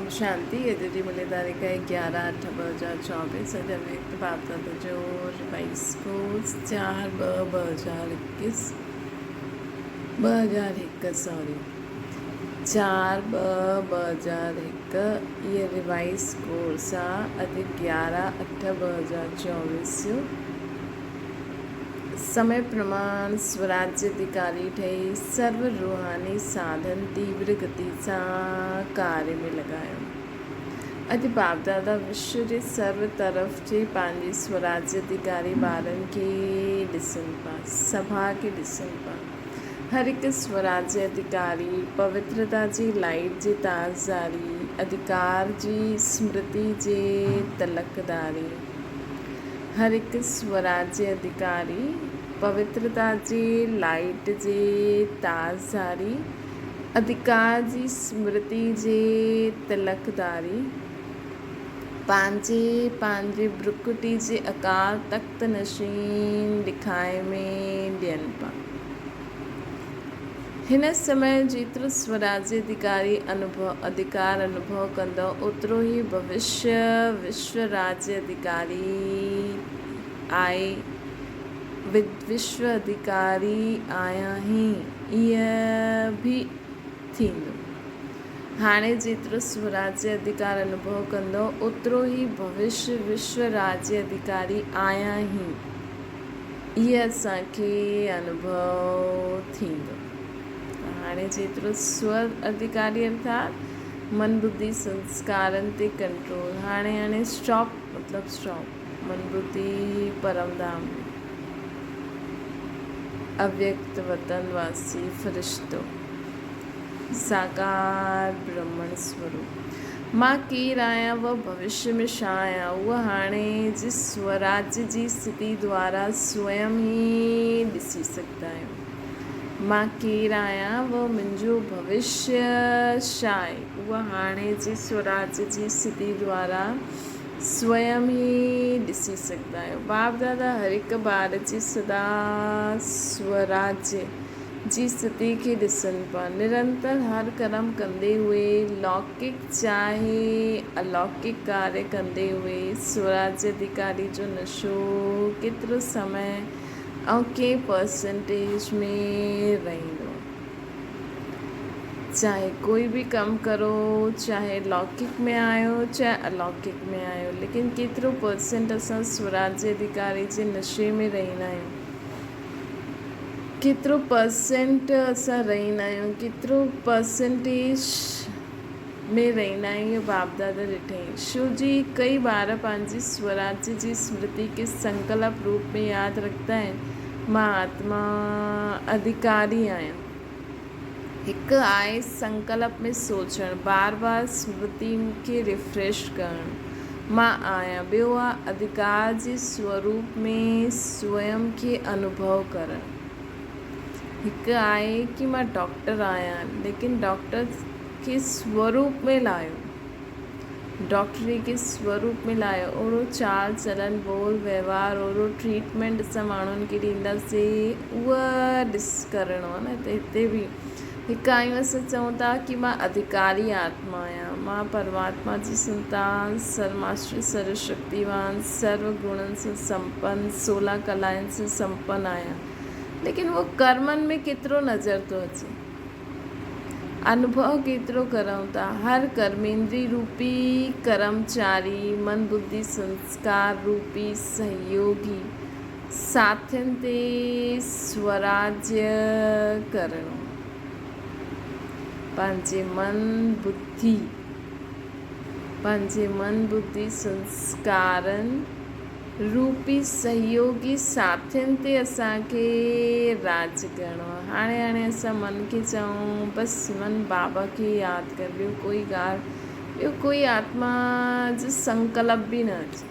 ओम शांति। अॼु जी मिले तारीख़ है 11/8/2024। अॼु व्यक्त बाबा जो रिवाइस कोर्स 4/2/2021 सॉरी 4/2/2001 ये रिवाइस कोर्स आहे। अॼु 11/8/2024 समय प्रमाण स्वराज्य अधिकारी ठही सर्व रूहानी साधन तीव्र गति सां कार्य में लॻायो। अॼु बाप दादा विश्व जे सर्व तरफ़ जे पंहिंजे स्वराज्य अधिकारी ॿारनि खे ॾिसनि पिया, सभा खे ॾिसनि पिया। हर हिकु स्वराज्य अधिकारी पवित्रता जी लाइट जे ताज़दारी, अधिकार जी स्मृति जे तलकदारी। हर हिकु स्वराज्य अधिकारी पवित्रता जी लाइट जे ताज़दारी, अधिकार जी स्मृति जे तिलकदारी पंहिंजे ब्रुकुटी जे अकाल तख़्त नशीन ॾिखाए में ॾियनि पिया। हिन समय जेतिरो स्वराज्य अधिकार अनुभव कंदो, ओतिरो ई भविष्य विश्व राज्य अधिकारी आहे। विश्व अधिकारी आया ही इहा बि थींदो। हाणे जेतिरो स्वराज्य अधिकार अनुभव कंदो, ओतिरो ई भविष्य विश्व राज्य अधिकारी आया ही इहा असांखे अनुभव थींदो। हाणे जेतिरो स्व अधिकारी अर्थात मन बुद्धि संस्कारनि ते कंट्रोल। हाणे स्टॉप मन बुद्धि परमधाम अव्यक्त वतनवासी फरिश्तो साकार ब्रह्मण स्वरूप। मां केरु आहियां व भविष्य में छा आहियां, उहा हाणे जिस स्वराज्य जी स्थिति द्वारा स्वयं ई ॾिसी सघंदा आहियूं। मां केरु आहियां व मुंहिंजो भविष्य छा आहे, उहा हाणे जी स्वराज्य जी स्थिति द्वारा स्वयं ई ॾिसी सघंदा आहियो। बाप दादा हर हिकु ॿार जी सदा स्वराज्य जी स्थिति खे ॾिसनि पिया। निरंतर हर कर्म कंदे हुए, लौकिक चाहे अलौकिक कार्य कंदे हुए स्वराज्य अधिकारी जो नशो केतिरो समय ऐं कंहिं परसेंटेज में रहंदो। चाहे कोई भी कमु करो, चाहे लौकिक में आयो चाहे अलौकिक में आयो, लेकिन केतिरो परसेंट असां स्वराज्य अधिकारी जे नशे में रहंदा आहियूं, केतिरो परसेंट असां रहंदा आहियूं, केतिरो परसेंटेज में रहंदा आहियूं। बाप दादा ॾिठई शिव जी कई बार पंहिंजी स्वराज्य जी स्मृति के संकल्प रूप में यादि रखंदा आहिनि। मां आत्मा अधिकारी आहियां। हिकु आहे संकल्प में सोचणु, बार बार स्मृति खे रिफ्रेश करणु मां आहियां। ॿियो आहे अधिकार जे स्वरूप में स्वयं खे अनुभव करणु। हिकु आहे कि मां डॉक्टर आहियां, लेकिन डॉक्टर के स्वरूप में लायो, डॉक्टरी के स्वरूप में लायो। ओड़ो चाल चलन बोल व्यवहार, ओड़ो ट्रीटमेंट असां माण्हुनि खे ॾींदासीं, उहा करिणो आहे न। त हिते बि हिकु आहियूं असां चऊं था कि मां अधिकारी आत्मा आहियां, मां परमात्मा जी संतान, सर्वमाश्री सर्वशक्तिवान, सर्व गुणनि सां संपन्न, 16 कलाउनि सां संपन्न आहियां। लेकिन वो कर्मनि में केतिरो नज़र थो अचे, अनुभव केतिरो करूं था। हर कर्मेंद्री रूपी कर्मचारी, मन बुद्धि संस्कार रूपी सहयोगी साथियुनि ते स्वराज्य करणो। पंहिंजे मन बुद्धि संस्कारनि रूपी सहयोगी साथियुनि ते असांखे राज करिणो आहे। हाणे असां मन खे चऊं बसि मन बाबा खे यादि कर, ॿियो कोई ॻाल्हि, ॿियो कोई आत्मा जो संकल्प बि न अचे।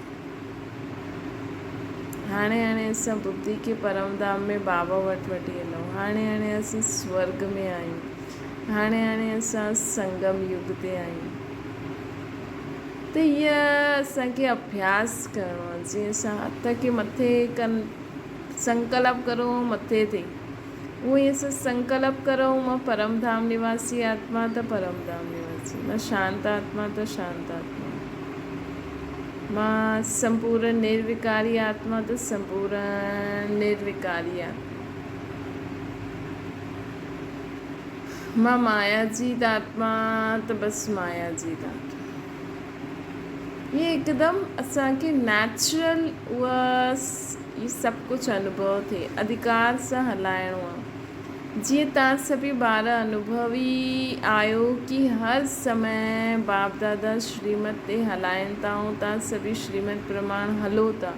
हाणे असां बुद्धि खे परमधाम में बाबा वटि हलूं। हाणे असां स्वर्ग में आहियूं। हाणे असां संगम युग ते आहियूं। त इहा असांखे अभ्यास करिणो आहे। जीअं असां हथ खे मथे संकल्प करो मथे ते, उहो ई असां संकल्प करो मां परमधाम निवासी आत्मा त परमधाम निवासी। जी। मां शांत आत्मा तो शांत आत्मा, मां संपूर्ण निर्विकारी आत्मा तो संपूर्ण निर्विकारी आत्मा, मां मायाजीत आत्मा तो बस मायाजीत आत्मा। ये एकदम असांखे नेचुरल उहा ये सभु कुझु अनुभव थिए, अधिकार सां हलाइणो आहे। जीअं तव्हां सभी ॿार अनुभवी आहियो कि हर समय बाप दादा श्रीमत ते हलाइनि था ऐं तव्हां सभी श्रीमत प्रमाण हलो था।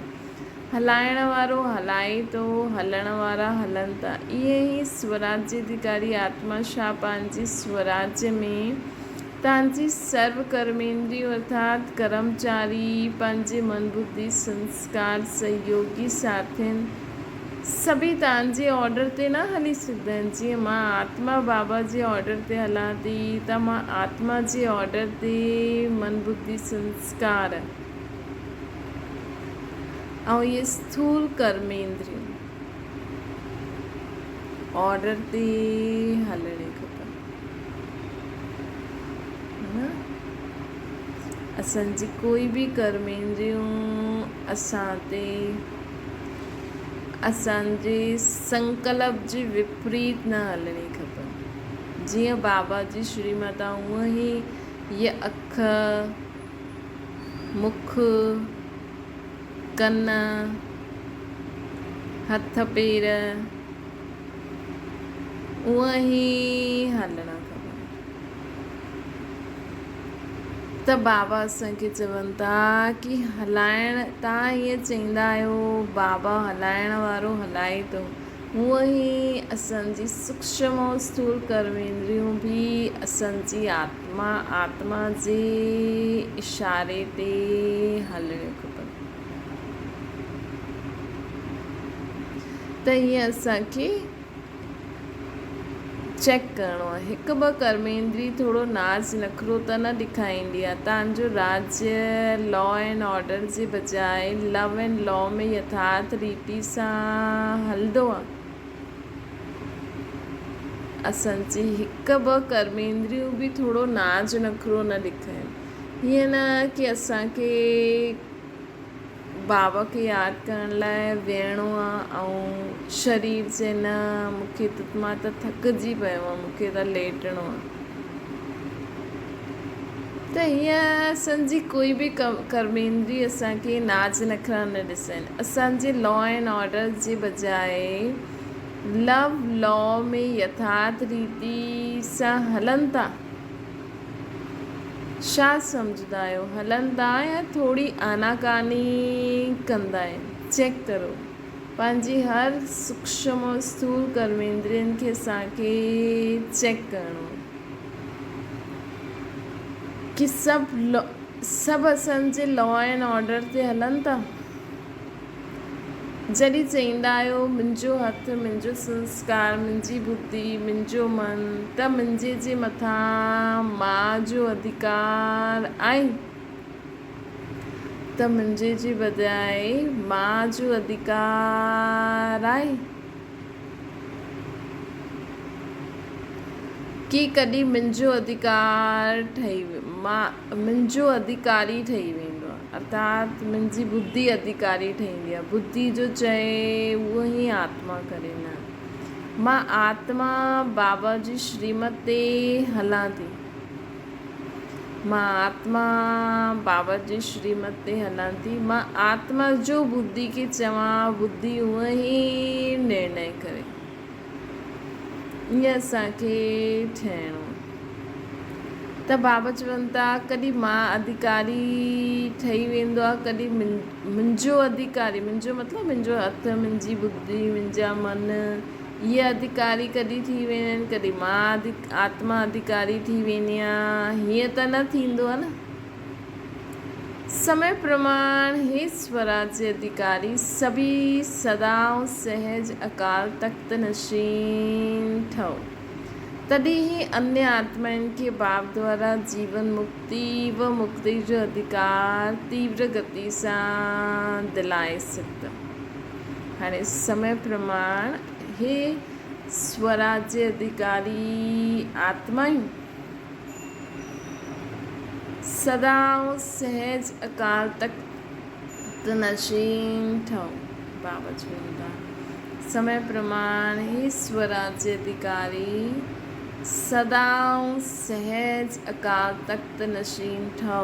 हलाइण वारो हलाए थो, हलण वारा हलनि था। इहे ई स्वराज्य अधिकारी आत्मा छा पंहिंजी स्वराज्य में तव्हांजी सर्व कर्मेंद्रियों अर्थात कर्मचारी, पंहिंजे मन बुद्धि संस्कार सहयोगी साथियुनि सभी तव्हांजे ऑर्डर ते न हली सघंदा आहिनि। जीअं मां आत्मा बाबा जे ऑर्डर ते हलां थी त मां आत्मा जे ऑर्डर ते मन बुद्धि संस्कार ऐं इहे स्थूल कर्मेंद्रियूं ऑर्डर ते हलणे खपनि। असांजी कोई बि कर्मेंद्रियूं असां ते असांजे संकल्प जे विपरीत न हलणी खपनि। जीअं बाबा जी श्रीमत आहे हूअं ई इहे अख, मुख, कन, हथ पेर उअं ई हलणा खपनि। त बाबा असांखे चवनि था कि हलाइण, तव्हां ईअं चवंदा आहियो बाबा हलाइण वारो हलाए थो, हूअं ई असांजी सूक्ष्म ऐं स्थूल कर्मेंद्रियूं बि असांजी आत्मा जे इशारे ते हलणियूं खपनि। त ईअं असांखे चेक करिणो आहे। हिकु ॿ कर्मेंद्री थोरो नाज़ नखरो त न ॾेखारींदी आहे। तव्हांजो राज्य लॉ एंड ऑर्डर जे बजाए लव एंड लॉ में यथार्थ रीति सां हलंदो आहे। असांजी हिकु ॿ कर्मेंद्रियूं बि थोरो नाज़ नखरो न ॾेखारनि। हीअं न कि असांखे बाबा खे यादि करण लाइ वेहणो आहे ऐं शरीर जे न मूंखे मां त थकिजी पियो आहे, मूंखे त लेटणो आहे। त हीअं असांजी कोई बि कर्मेंद्री असांखे नाज़ नखरा न ॾिसनि। असांजे लॉ एंड ऑर्डर जे बजाए लव लॉ में यथार्थ रीति सां हलनि था। छा सम्झंदा आहियो? हलनि था या थोरी आनाकानी कंदा आहिनि? चेक करो पंहिंजी हर सूक्ष्म और स्थूल कर्मेंद्रियनि खे असांखे चेक करिणो कि सभु असांजे लॉ एंड ऑर्डर ते हलनि था। जॾहिं चवंदा आहियो मुंहिंजो हथ, मुंहिंजो संस्कार, मुंहिंजी बुद्धि, मुंहिंजो मन, त मुंहिंजे जे मथां मां जो अधिकार आहे, त मुंहिंजे जे बजाए मां जो अधिकार आहे कि कॾहिं मुंहिंजो अधिकार मुंहिंजो अधिकारी ठही वेंदो आहे। अर्थात मुंहिंजी बुद्धि अधिकारी ठहींदी आहे। बुद्धि जो चए उहो ई आत्मा करे न। मां आत्मा बाबा जी श्रीमत ते हलां थी। मां आत्मा बाबा जी श्रीमत ते हलां थी। मां आत्मा जो बुद्धि खे चवां, बुद्धि उहा ई निर्णय करे। ईअं असांखे ठहिणो। त बाबा चवनि था कॾहिं मां अधिकारी ठही वेंदो आहे, कॾहिं मुंहिंजो अधिकारी, मुंहिंजो मतिलबु मुंहिंजो हथ, मुंहिंजी बुद्धि, मुंहिंजा मन, इहे अधिकारी कॾहिं थी वेंदा आहिनि, कॾहिं मां आत्मा अधिकारी थी वेंदी आहियां। हीअं त न थींदो आहे न। समय प्रमाण हे स्वराज्य अधिकारी सभी सदा सहज अकाल तख्त नशीन ठहो। तॾहिं ई अन्य आत्माउनि खे बाप द्वारा जीवन मुक्ति व मुक्ति जो अधिकार तीव्र गति सां दिलाए सघंदा। हाणे समय प्रमाण हे स्वराज्य अधिकारी आत्माऊं सदाओं सहज अकाल तख्त नशीन ठो बाबा चुनता समय प्रमाण ही स्वराज्य अधिकारी सदाओं सहज अकाल तख्त नशीन ठो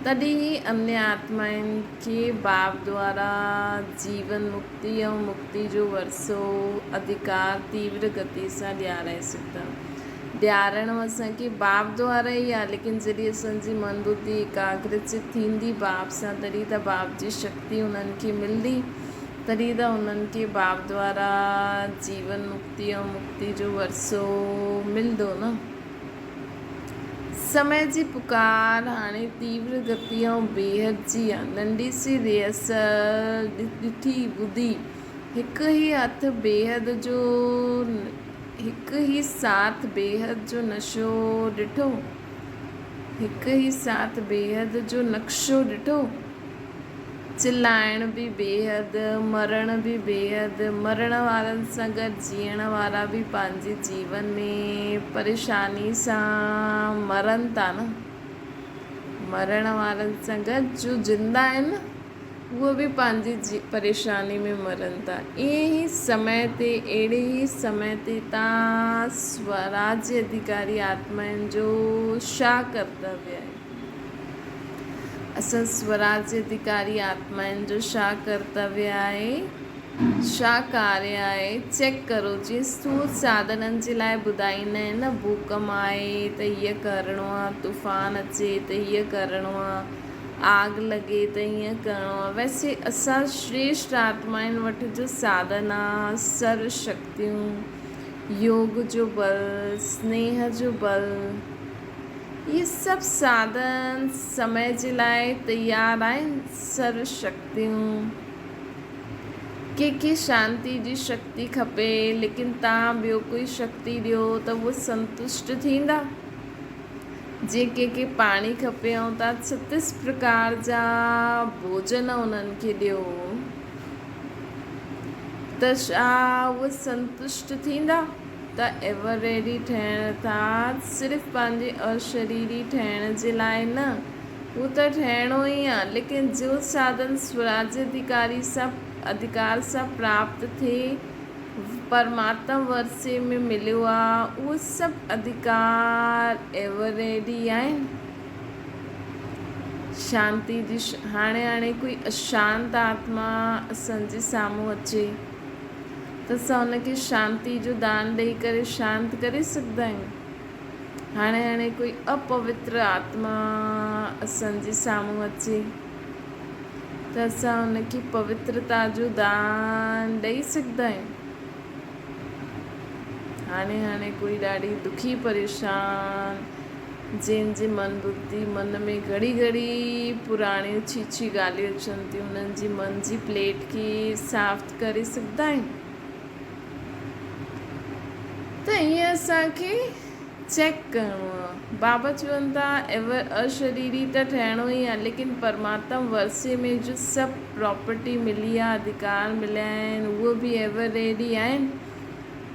तॾहिं ही अन्य आत्माउनि खे बाप द्वारा जीवन मुक्ति ऐं मुक्ति जो वरसो अधिकार तीव्र गति सां ॾियाराए सघंदा। ॾियारणो असांखे बाप द्वारा ई आहे, लेकिन जॾहिं असांजी मन बुद्धि एकाग्रचित थींदी बाप सां, तॾहिं त बाप जी शक्ति उन्हनि खे मिलंदी, तॾहिं त उन्हनि खे बाप द्वारा जीवन मुक्ति ऐं मुक्ति जो वरसो मिलंदो न। समय जी पुकार हाणे तीव्र गति ऐं बेहद जी आहे। नंढी सी रिहर्सल ॾिठी ॿुधी हिकु ई हथु बेहद जो, हिकु ई साथ बेहद जो नशो ॾिठो, हिकु ई साथ बेहद जो नक्शो ॾिठो। चिल्लाइण बि बेहद, मरण बि बेहद, मरण वारनि सां गॾु जीअण वारा बि पंहिंजे जीवन में परेशानी सां मरनि था न। मरण वारनि सां गॾु जो जिंदा आहिनि उहे बि पंहिंजी परेशानी में मरनि था। ईअं ई समय ते, अहिड़े ई समय ते तव्हां स्वराज्य अधिकारी आत्माउनि जो छा कर्तव्य आहे? असां स्वराज्य अधिकारी आत्माउनि जो छा कर्तव्य आहे, छा कार्य आहे, चेक करो। जीअं स्थूल साधननि जे लाइ ॿुधाईंदा आहिनि न, भूकंप आहे त हीअं करिणो आहे, तूफ़ान अचे त हीअं करिणो आहे, आग लॻे त हीअं करिणो आहे। वैसे असां श्रेष्ठ आत्माउनि वटि जो साधन आहे सर्व शक्तियूं, योग जो बल, स्नेह जो बल, ये सभु साधन समय जे लाइ तयारु आहिनि। सर्व शक्तियूं, के शांति जी शक्ति खपे, लेकिन तव्हां ॿियो कोई शक्ति ॾियो त उहे संतुष्ट थींदा। जे के पाणी खपे ऐं तव्हां 36 प्रकार जा भोजन उन्हनि खे ॾियो त छा उहे संतुष्ट थींदा? त एवर रेडी ठहिण था सिर्फ़ु पंहिंजे अशरीरी ठहिण जे लाइ न, उहो त ठहिणो ई आहे, लेकिन जो साधन स्वराज्य अधिकार सां प्राप्त थिए, परमात्मा वर्से में मिलियो आहे, उहे सभु अधिकार एवर रेडी आहिनि। शांति जी हाणे कोई अशांत आत्मा असांजे साम्हूं अचे त असां हुनखे शांति जो दान ॾेई करे शांत करे सघंदा आहियूं। हाणे कोई अपवित्र आत्मा असांजे साम्हूं अचे त असां हुनखे पवित्रता जो दान ॾेई सघंदा आहियूं। हाणे कोई ॾाढी दुखी परेशान, जंहिंजे मन में घड़ी घड़ी पुराणियूं छी ॻाल्हियूं अचनि थियूं, हुननि जी मन जी प्लेट खे साफ़ करे सघंदा आहियूं। त ईअं असांखे चेक करिणो आहे। बाबा चवनि था एवर अशरीरी त ठहिणो ई आहे, लेकिन परमात्मा वर्से में जो सभु प्रॉपर्टी मिली आहे, अधिकार मिलिया आहिनि, उहे बि एवर रेडी आहिनि।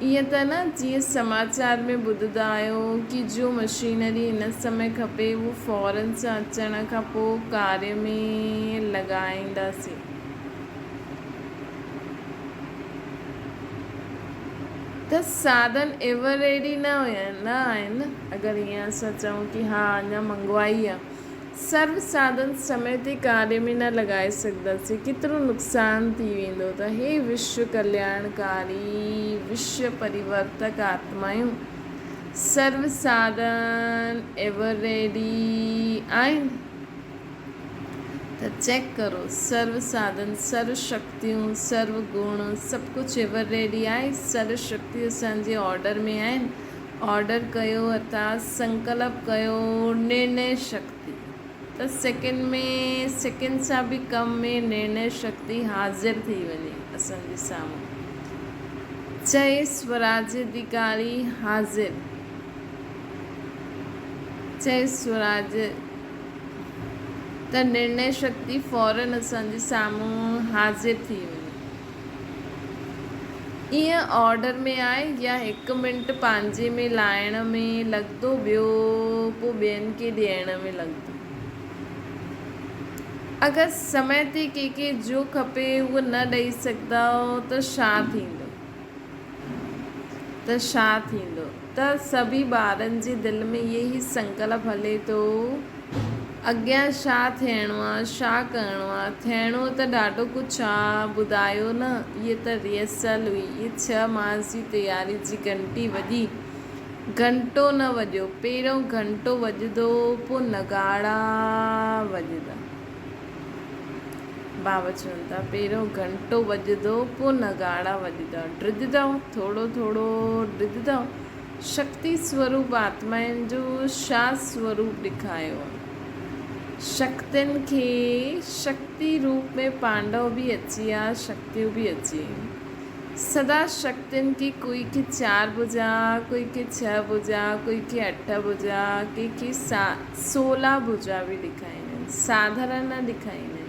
ईअं त न जीअं समाचार में ॿुधंदा आहियो कि जो मशीनरी हिन समय खपे उहो फौरन सां अचण खां पोइ कार्य में लॻाईंदासीं। त साधन एवर रेडी न आहिनि। अगरि हीअं असां चऊं कि हा अञा मंगवाई आहे, सर्व साधन समय ते कार्य में न लॻाए सघंदासीं, केतिरो नुक़सान थी वेंदो। त हे विश्व कल्याणकारी, विश्व परिवर्तक आत्मायूं, सर्व साधन एवर रेडी आहिनि। त चेक करो, सर्व साधन, सर्व शक्तियूं, सर्व गुण, सभु कुझु एवर रेडी आहे। सर्व शक्तियूं असांजे ऑर्डर में आहिनि। ऑर्डर कयो अर्थात संकल्प कयो, निर्णय शक्ति, त सेकेंड सां बि कम में निर्णय शक्ति हाज़िर थी वञे असांजे साम्हूं। चए स्वराज्य अधिकारी हाज़िर, चए स्वराज्य, त निर्णय शक्ति फौरन असांजे साम्हूं हाज़िर थी वञे। ईअं ऑर्डर में आहे या 1 मिंट पंहिंजे में लाइण में लॻंदो, ॿियो पोइ ॿियनि खे ॾियण में लॻंदो। अगरि समय ते कंहिंखे जो खपे उहो न ॾेई सघंदा त छा थींदो? त सभी ॿारनि जे दिलि में इहे ई संकल्प हले थो, अॻियां छा थियणो आहे, छा करिणो आहे। थियणो त ॾाढो कुझु आहे, ॿुधायो न, इहे त रिहर्सल हुई, इहे 6 मास जी तयारी जी घंटी वॼी, घंटो न वॼियो, पहिरियों घंटो वॼंदो, पोइ नगाड़ा वॼंदा। बाबा चवनि था पहिरियों घंटो वॼंदो, पोइ नगाड़ा वॼंदा। ड्रिजंदव, थोरो थोरो ड्रिजंदव। शक्ति स्वरूप आत्माउनि जो छा स्वरूप ॾेखारियो आहे? शक्तियुनि खे शक्ति रूप में पांडव भी अची विया, शक्तियूं भी अची वियूं। सदा शक्तियुनि खे कोई खे 4 भुजा, कोई खे 6 भुजा, कोई खे 8 भुजा, कंहिंखे 16 भुजा भी ॾेखारींदा आहिनि, साधारण न ॾेखारींदा आहिनि।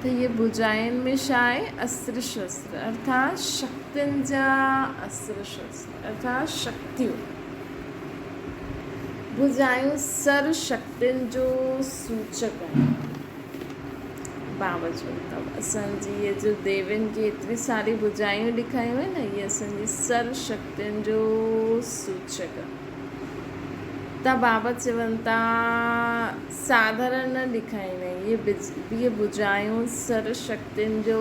त इहे भुजाउनि में छा आहे? अस्त्र शस्त्र, अर्थात शक्तियुनि जा अस्त्र शस्त्र, अर्थात शक्तियूं। भुजायूं सर्व शक्तियुनि जो सूचक आहिनि। बाबा चवनि था असांजी इहे जो देवियुनि खे एतिरी सारी भुजायूं ॾेखारियूं आहिनि न, इहे असांजी सर्व शक्तियुनि जो सूचक आहे। त बाबा चवनि था साधारण न ॾेखारींदा आहिनि, इहे भुजायूं सर्व शक्तियुनि जो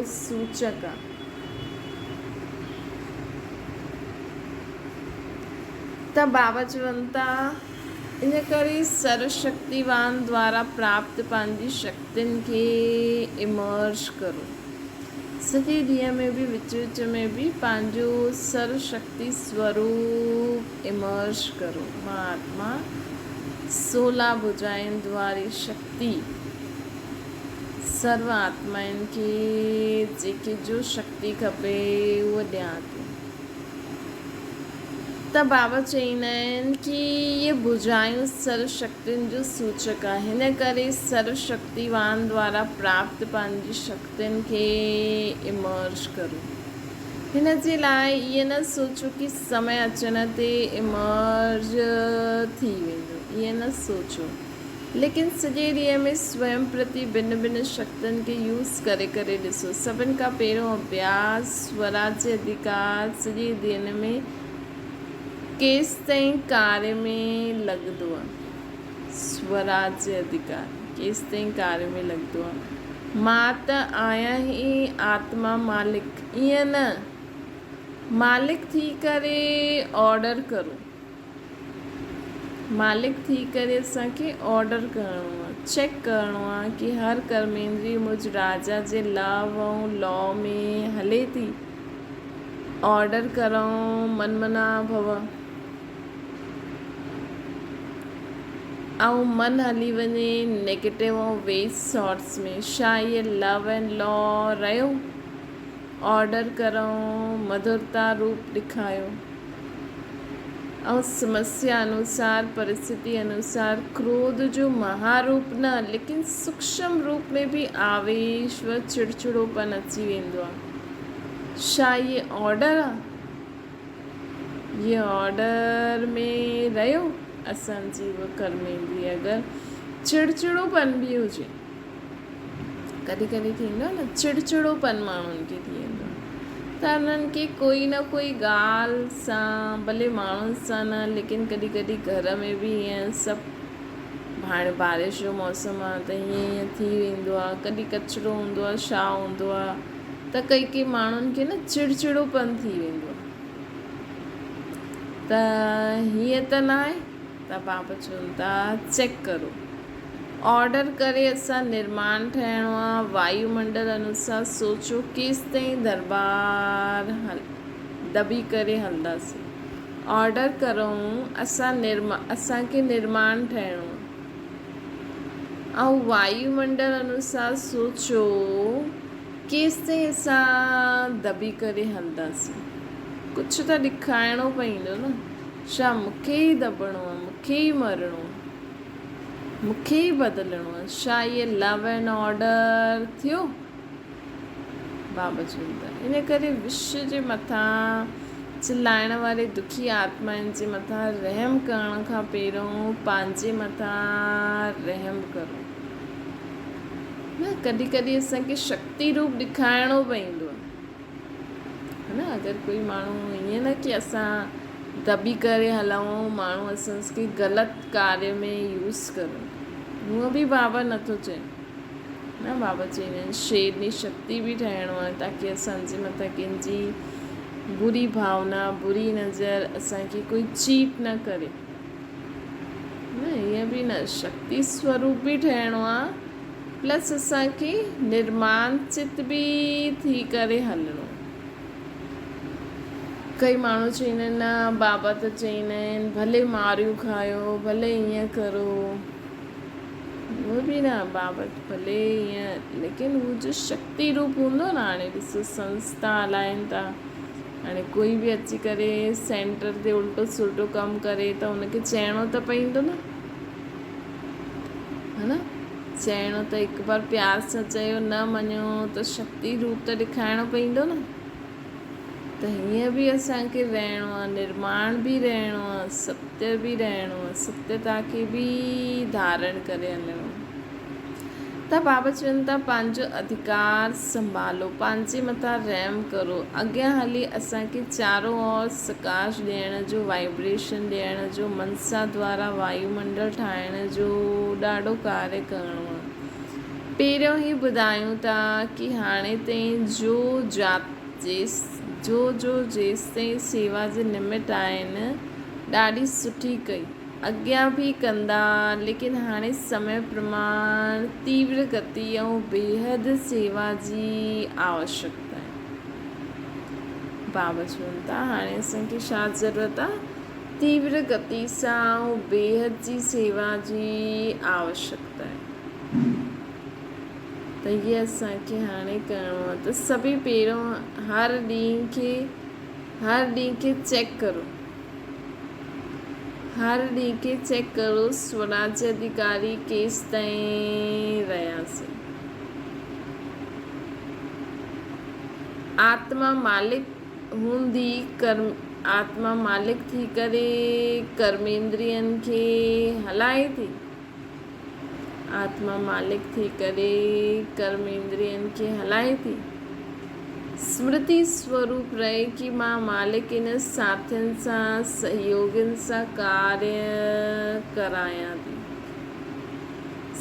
सूचक आहे। त बाबा चवनि था इन करे सर्वशक्तिवान द्वारा प्राप्त पंहिंजी शक्तियुनि खे इमर्ज करो। सॼे ॾींहं में बि विच विच में बि पंहिंजो सर्वशक्ति स्वरूप इमर्ज करो। मां आत्मा 16 भुजाउनि द्वारी शक्ति सर्व आत्माउनि खे जेके जो शक्ति खपे उहो ॾियां थी। त बाबा चवंदा आहिनि कि इहे भुजायूं सर्व शक्तियुनि जो सूचक आहे, हिन करे सर्वशक्तिवान द्वारा प्राप्त पंहिंजी शक्तियुनि खे इमर्ज करो। हिन जे लाइ इहे न सोचो कि समय अचण ते इमर्ज थी वेंदो, इहे न सोचो, लेकिन सॼे ॾींहं में स्वयं प्रति भिन्न भिन्न शक्तियुनि खे यूज़ करे करे ॾिसो। सभिनि खां पहिरियों अभ्यास स्वराज्य अधिकार सॼे दिन में केसि ताईं कार्य में लॻंदो आहे। स्वराज्य अधिकार केसि ताईं कार्य में लॻंदो आहे। मां त आहियां ई आत्मा मालिक, ईअं न, मालिक थी करे ऑर्डर करो। मालिक थी करे असांखे ऑर्डर करिणो आहे, चेक करिणो आहे कि हर कर्मेंद्रिय मुझ राजा जे लव ऐं लॉ में हले थी। ऑर्डर करो, मनमना भव, ऐं मन हली वञे नेगेटिव ऐं वेस्ट थॉट्स में। छा इहे लव एंड लॉ रहियो? ऑर्डर करो, मधुरता रूप ॾेखारियो, ऐं समस्या अनुसार परिस्थिति अनुसार क्रोध जो महारूप न, लेकिन सूक्ष्म रूप में भी आवेश व चिड़चिड़ोपन अची वेंदो आहे। छा इहे ऑर्डर आहे? इहे ऑर्डर में रहियो असांजी उहा कर्मेंद्रिय। अगरि चिड़चिड़ोपन बि हुजे, कॾहिं कॾहिं थींदो आहे न चिड़चिड़ोपन माण्हुनि खे थी वेंदो आहे, त उन्हनि खे कोई न कोई ॻाल्हि सां, भले माण्हुनि सां न, लेकिन कॾहिं कॾहिं घर में बि ईअं सभु, हाणे बारिश जो मौसम आहे त हीअं थी वेंदो आहे, कॾहिं कचिरो हूंदो आहे, छा हूंदो आहे, त कई माण्हुनि खे न चिड़चिड़ोपन थी वेंदो आहे। त हीअं त न आहे। त बाबा चवनि था चेक करो, ऑर्डर करे असां निर्माण ठाहिणो आहे। वायुमंडल अनुसार सोचो केसि ताईं दरबार दबी करे हलंदासीं। ऑर्डर करूं असांखे निर्माण ठाहिणो आहे, ऐं वायुमंडल अनुसार सोचो केसि ताईं असां दबी करे हलंदासीं। कुझु त ॾेखारिणो पवंदो न, छा मूंखे ई दबणो आहे, मूंखे ई मरणो आहे, मूंखे ई बदिलणो आहे। छा इहे लव एंड ऑर्डर थियो? बाबा चवनि था इन करे विश्व जे मथां चिलाइण वारे दुखी आत्माउनि जे मथां रहम करण खां पहिरियों पंहिंजे मथां रहम करो न। कॾहिं कॾहिं असांखे शक्ति रूप ॾेखारिणो पवंदो आहे न। अगरि कोई माण्हू ईअं न की असां दॿी करे हलूं, माण्हू असांखे ग़लति कार्य में यूज़ कनि, हूअं बि बाबा नथो चए न। बाबा चवंदा आहिनि शेरनी शक्ति बि ठाहिणो आहे ताकी असांजे मथां कंहिंजी बुरी भावना, बुरी नज़र असांखे कोई चीट न करे न। ईअं बि न, शक्ति स्वरूप बि ठहिणो आहे, प्लस असांखे निर्माण चित बि थी करे हलणो। कई माण्हू चवंदा आहिनि न बाबा त चवंदा आहिनि भले मारियूं खायो, भले ईअं करो, उहो बि न। बाबा भले ईअं, लेकिन हू जो शक्ति रूप हूंदो न। हाणे ॾिसो संस्था हलाइनि था, हाणे कोई बि अची करे सेंटर ते उल्टो सुल्टो कमु करे त हुनखे चइणो त पवंदो न, है न। चइणो त हिकु बार प्यार सां चयो, न मञियो त शक्ति रूप त ॾेखारिणो पवंदो न। त हीअं बि असांखे रहणो आहे, निर्माण बि रहणो आहे, सत्य बि रहणो आहे, सत्यता खे बि धारण करे हलणो। त बाबा चवनि था पंहिंजो अधिकार संभालो, पंहिंजे मथां रहम करो। अॻियां हली असांखे चारो ओर सकाश ॾियण जो, वाइब्रेशन ॾियण जो, मनसा द्वारा वायुमंडल ठाहिण जो ॾाढो कार्य करिणो आहे। पहिरियों ई ॿुधायूं था की हाणे ताईं जो जेसि ताईं सेवा जे निमित आहिनि ॾाढी सुठी कई, अॻियां बि कंदा, लेकिन हाणे समय प्रमाण तीव्र गति ऐं बेहद सेवा जी आवश्यकता आहे। बाबा चवनि था हाणे असांखे छा ज़रूरत आहे, तीव्र गति सां ऐं बेहद जी सेवा जी आवश्यकता आहे। त इहे असांखे हाणे करिणो आहे। त सभई पहिरियों हर ॾींहं खे चेक करो, हर ॾींहं खे चेक करो स्वराज्य अधिकारी केसि ताईं रहियासीं। आत्मा मालिक हूंदी आत्मा मालिक थी करे कर्मेंद्रियनि खे हलाए थी। आत्मा मालिक थी करे कर्मेंद्रियनि खे हलाए थी। स्मृति स्वरूप रहे कि मां मालिक इन साथियुनि सां, सहयोगियुनि सां कार्य करायां थी।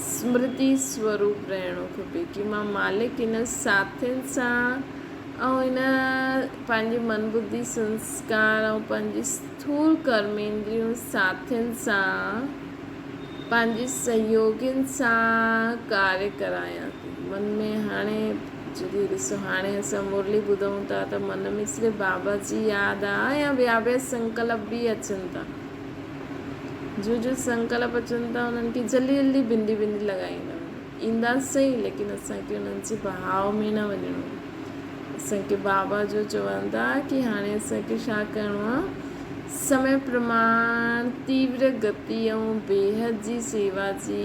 स्मृति स्वरूप रहणो खपे कि मां मालिक इन साथियुनि सां ऐं इन पंहिंजे मन बुद्धि संस्कार ऐं पंहिंजी स्थूल कर्मेंद्रियूं साथियुनि सां, पंहिंजे सहयोगियुनि सां कार्य करायां थी। मन में हाणे जॾहिं ॾिसो, हाणे असां मुरली ॿुधूं था त मन में सिर्फ़ु बाबा जी यादि आहे या ॿिया संकल्प बि अचनि था। जो संकल्प अचनि था उन्हनि खे जल्दी जल्दी बिंदी लॻाईंदा ईंदा सही, लेकिन असांखे उन्हनि जे भाव में न वञिणो। असांखे बाबा जो चवनि था कि हाणे असांखे छा करिणो आहे, समय प्रमाण तीव्र गति ऐं बेहद जी सेवा जी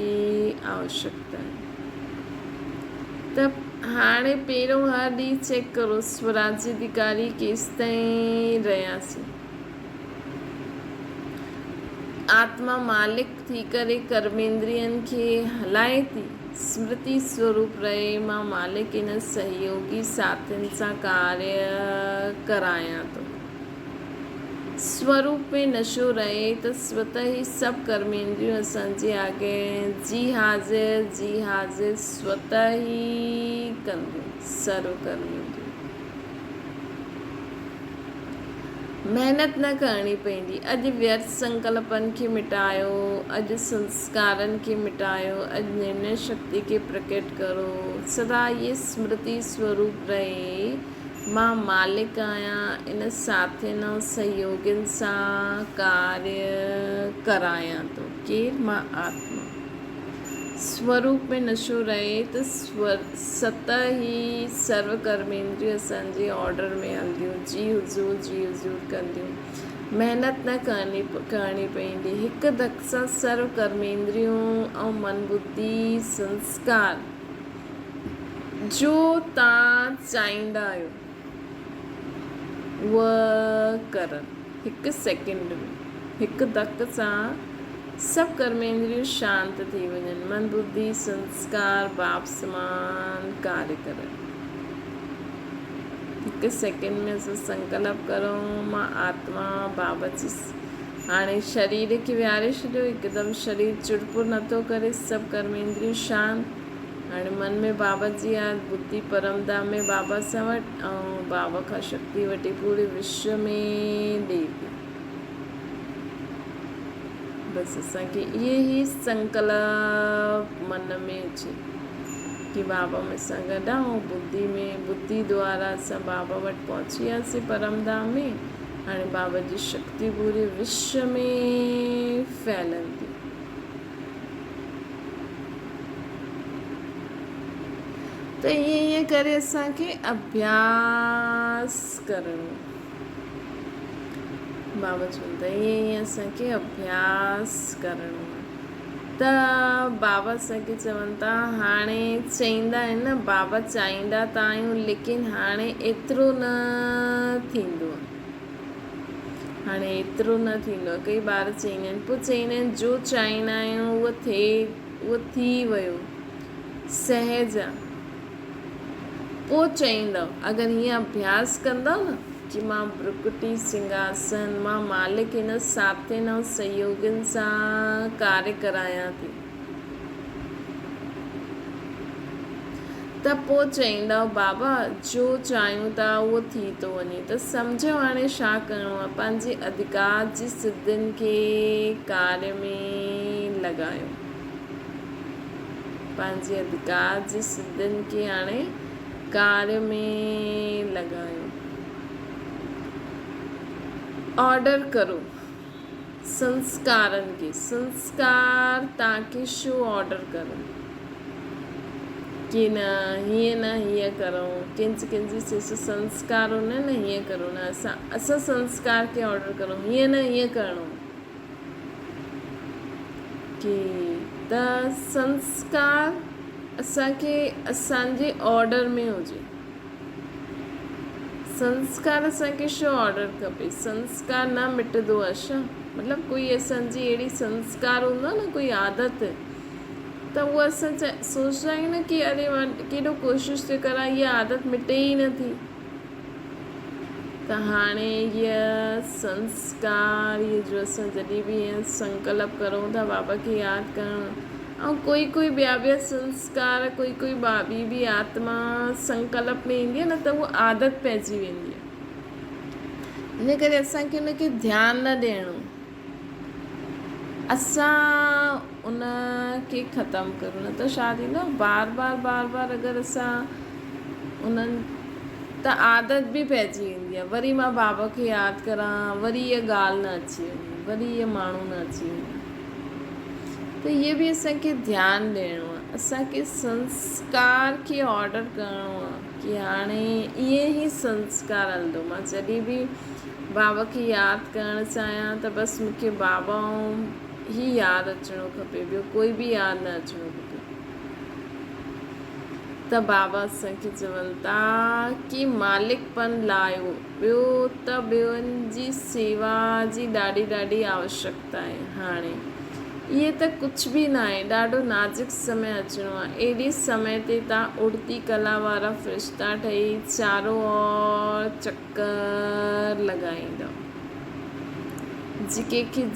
आवश्यकता आहे। त हाणे पहिरियों हर ॾींहुं चेक करो स्वराज्य अधिकारी केसि ताईं रहियासीं। आत्मा मालिक थी करे कर्मेंद्रियनि खे हलाए थी। स्मृति स्वरूप रहे मां मालिक इन सहयोगी साथियुनि सां कार्य करायां थो। स्वरूप में नशो रहे त स्वतः ही सभु कर्मेंद्रियूं असांजे आगे जी हाज़िर स्वतः ही कंदियूं। सर्व कर्मेंद्रियूं महिनत न करणी पवंदी। अॼु व्यर्थ संकल्पनि खे मिटायो, अॼु संस्कारनि खे मिटायो, अॼु निर्णय शक्ति खे प्रकट करो। सदा ये स्मृति स्वरूप रहे मां मालिक आहियां, इन साथियुनि ऐं सहयोगियुनि सां कार्य करायां थो। केरु? मां आत्मा। स्वरूप में नशो रहे त सतह ही सर्व कर्मेंद्रियूं असांजे ऑर्डर में हलंदियूं, जी हुजूर कंदियूं। महिनत न करणी पवंदी। हिकु धक सां सर्व कर्मेंद्रियूं ऐं मन बुद्धि संस्कार जो तव्हां चाहींदा आहियो उहा करनि। हिकु सेकेंड में हिकु धक सां सभु कर्मेंद्रियूं शांत थी वञनि, मन बुद्धि संस्कार बाप समान कार्य करनि। हिकु सेकेंड में असां संकल्प करूं, मां आत्मा बाबा जी हाणे शरीर खे विहारे छॾियो, हिकदमि शरीर चुड़पुर नथो करे, सभु कर्मेंद्रियूं शांत। हाणे मन में बाबा जी यादि, बुद्धि परमधाम में बाबा सां वटि, ऐं बाबा खां शक्ति वठी पूरे विश्व में ॾिए थी। बसि असांखे इहे ई संकल्प मन में अचे कि बाबा में सां गॾु ऐं बुद्धि में, बुद्धि द्वारा असां बाबा वटि पहुची वियासीं परमधाम में। हाणे बाबा जी शक्ति पूरे विश्व में फैलनि थी। त ईअं करे असांखे अभ्यास करणो। बाबा चवनि था ईअं असांखे अभ्यास करणो आहे। त बाबा असांखे चवनि था, हाणे चईंदा आहिनि न, बाबा चाहींदा त आहियूं लेकिन हाणे एतिरो न थींदो आहे। हाणे एतिरो न थींदो आहे। कई ॿार चईंदा आहिनि, पोइ चईंदा आहिनि जो चाहींदा आहियूं उहो थिए, उहो थी वियो, सहज आहे। पोइ चईंदव, अगरि हीअं अभ्यास कंदव न कि मां भ्रुकुटी सिंहासन, मां मालिक हिन साथियुनि ऐं सहयोगियुनि सां कार्य करायां थी, त पोइ चईंदव बाबा जो चाहियूं था उहो थी थो वञे। त सम्झो हाणे छा करिणो आहे, पंहिंजे अधिकार जी सिद्धियुनि खे कार्य में लॻायो। पंहिंजे अधिकार जी सिद्धियुनि खे हाणे कार्य में लॻायो। ऑर्डर करो संस्कारनि खे। संस्कार तव्हांखे छो ऑर्डर करो कि न हीअं न हीअं करूं, किंच से संस्कार न हीअं करो न, असां संस्कार खे ऑर्डर करूं, हीअं न हीअं करिणो कि त संस्कार असांखे असांजे ऑर्डर में हुजे। संस्कार असांखे छो ऑर्डर खपे? संस्कार न मिटंदो आहे छा? मतिलबु कोई असांजी अहिड़ी संस्कार हूंदो आहे न, कोई आदत, त उहा असां सोचंदा आहियूं न कि अरे मां केॾो कोशिशि थी करां, इहा आदत मिटे ई नथी। त हाणे इहा संस्कार, इहे जो असां जॾहिं बि ईअं संकल्प करूं था बाबा खे यादि करणु, ऐं कोई ॿिया संस्कार, कोई ॿी बि आत्मा संकल्प में ईंदी आहे न, त उहा आदत पइजी वेंदी आहे। इन करे असांखे उनखे ध्यानु न ॾियणो, असां उन खे ख़तमु करूं। न त छा थींदो, बार बार अगरि असां उन्हनि, त आदत बि पइजी वेंदी आहे। वरी मां बाबा खे यादि करां, वरी इहा ॻाल्हि न अची वञे, वरी इहा माण्हू न अची वञे। त इहे बि असांखे ध्यानु ॾियणो आहे। असांखे संस्कार खे ऑर्डर करिणो आहे कि हाणे इहे ई संस्कार हलंदो। मां जॾहिं बि बाबा खे यादि करणु चाहियां त बसि मूंखे बाबा ई यादि अचिणो खपे, ॿियो कोई बि यादि न अचिणो खपे। त बाबा असांखे चवनि था कि मालिकपन लाहियो, ॿियो त ॿियनि जी सेवा जी ॾाढी आवश्यकता आहे। हाणे इहे त कुझु बि न आहे, ॾाढो नाज़ुक समय अचिणो आहे। एॾे समय ते तव्हां उड़ती कला वारा फ़रिश्ता ठही चारों ओर चक्कर लॻाईंदव।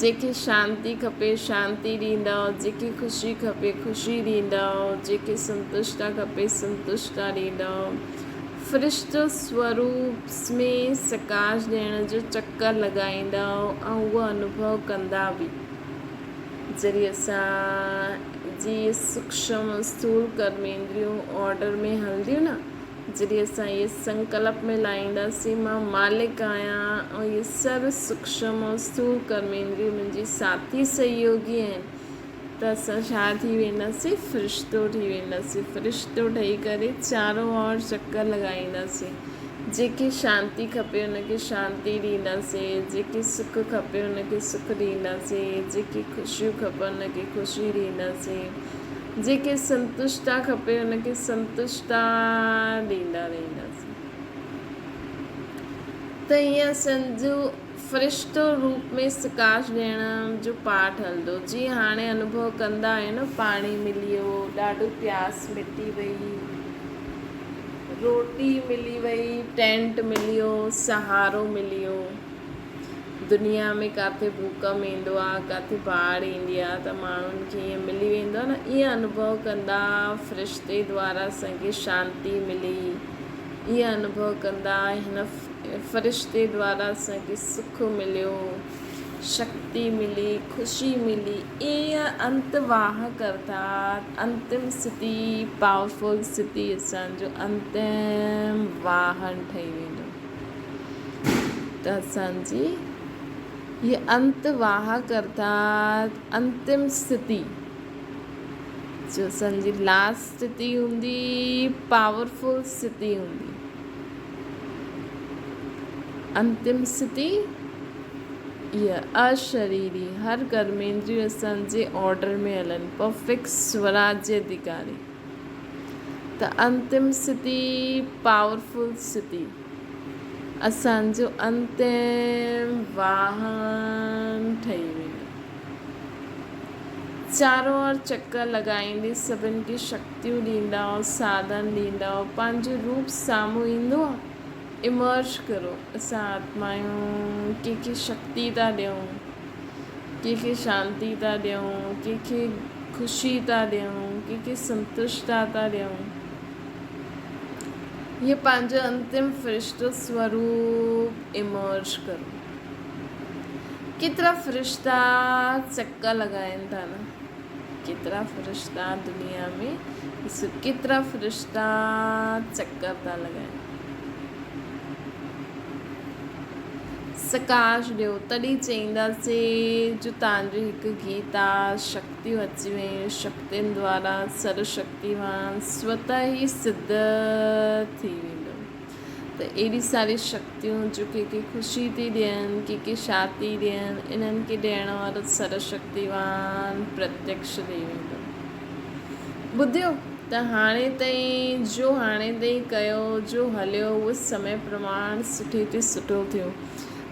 जेके शांती खपे शांती ॾींदव, जेके ख़ुशी खपे ख़ुशी ॾींदव, जेके संतुष्टता खपे संतुष्टता ॾींदव। फ़रिश्तो स्वरूप में सकाश ॾियण जो चक्कर लॻाईंदव ऐं उहो अनुभव कंदा बि। जॾहिं असांजी सूक्ष्म स्थूल कर्मेंद्रियूं ऑर्डर में हलंदियूं न, जॾहिं असां इहे संकल्प में लाहींदासीं मां मालिक आहियां, ऐं इहे सभु सूक्ष्म ऐं स्थूल कर्मेंद्रियूं मुंहिंजी साथी सहयोगी आहिनि, त असां छा थी वेंदासीं, फ़रिश्तो थी वेंदासीं। फ़रिश्तो ठही करे चारों ओर चक्कर लॻाईंदासीं। जेके शांती खपे उनखे शांती ॾींदासीं, जेके सुख खपे उनखे सुख ॾींदासीं, जेके ख़ुशियूं खपनि उनखे ख़ुशी ॾींदासीं। जेके संतुष्टा खपे उनखे संतुष्टा ॾींदा रहंदासीं। त ईअं असांजो फ़रिश्तो रूप में सकाश ॾियण जो पाठ हलंदो। जीअं हाणे अनुभव कंदा आहियूं न, पाणी मिली वियो, ॾाढो प्यास मिटी वई, रोटी मिली वई, टेंट मिलियो, सहारो मिलियो। दुनिया में किथे भूकंप ईंदो आहे, किथे बाढ़ ईंदी आहे, त माण्हुनि खे ईअं मिली वेंदो आहे न, ईअं अनुभव कंदा फ़रिश्ते द्वारा असांखे शांती मिली, ईअं अनुभव कंदा हिन फ़रिश्ते द्वारा असांखे सुख मिलियो, शक्ति मिली, खुशी मिली। ईअं अंतवाहक अर्थात अंतिम स्थिति, पावरफुल स्थिति असांजो अंतिम वाहन ठही वेंदो। त असांजी ये अंतवाहक अर्थात अंतिम स्थिति जो असांजी लास्ट स्थिति हूंदी, पावरफुल स्थिति हूंदी। अंतिम स्थिति इहा अशरीरी, हर कर्मेंद्रिय असांजे ऑर्डर में हलनि, परफेक्ट स्वराज्य अधिकारी। त अंतिम स्थिति, पावरफुल स्थिति असांजो अंतिम वाहन ठही वेंदो। चारों ओर चक्कर लॻाईंदे सभिनि खे शक्तियूं ॾींदा, साधन ॾींदा, पंहिंजो रूप साम्हूं ईंदो आहे। इमर्ज करो, असां आत्मायूं कंहिंखे शक्ति था ॾियूं, कंहिंखे शांती था ॾियूं, कंहिंखे ख़ुशी था ॾियूं, कंहिंखे संतुष्टता था ॾियूं। ये पंहिंजो अंतिम फ़रिश्तो स्वरूप इमर्ज करो। केतिरा फ़रिश्ता चक्कर लॻाइनि था न, केतिरा फ़रिश्ता दुनिया में, केतिरा फ़रिश्ता चक्कर था लॻाइनि। सकाश ॾियो, तॾहिं चईंदासीं जो तव्हांजो हिकु गीत आहे, शक्तियूं अची वियूं, शक्तियुनि द्वारा सर्वशक्तिवान स्वतः ई सिद्ध थी वेंदो। त एॾी सारी शक्तियूं जो कंहिंखे ख़ुशी थी ॾियनि, कंहिंखे शांती ॾियनि, इन्हनि खे ॾियण वारो सर्वशक्तिवान प्रत्यक्ष थी वेंदो। ॿुधियो त हाणे ताईं कयो, जो हलियो, उहो समय प्रमाण सुठे ते सुठो थियो।